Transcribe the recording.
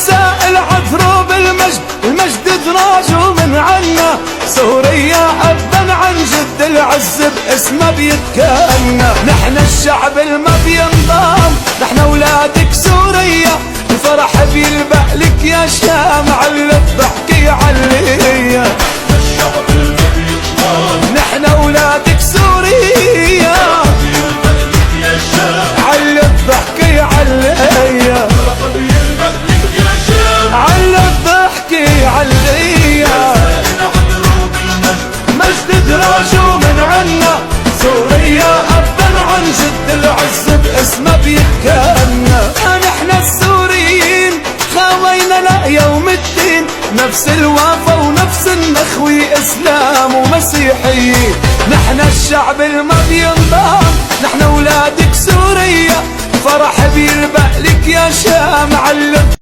سائل عثروب المجد، المجد دراجوا من عنا. سوريا أبا عن جد العز باسمه بيتكلنا. نحن الشعب الما بينضام، نحن اولادك سوريا. الفرح بيلبق لك يا شام، على الضحك يعليا. الشعب الما بينضام، نحن اولادك سوريا. يا شام على الضحك يعليا. على الضحك يعليا. مجد دراجوا من عنا. سوريا أبا عن جد العز باسمه بيتكلنا. نحن السوريين خاوينا ليوم الدين، نفس الوفا ونفس النخوي، إسلام ومسيحيين. نحن الشعب الما بينضام، نحن أولادك سوريا. فرح بيلبق لك يا شام، على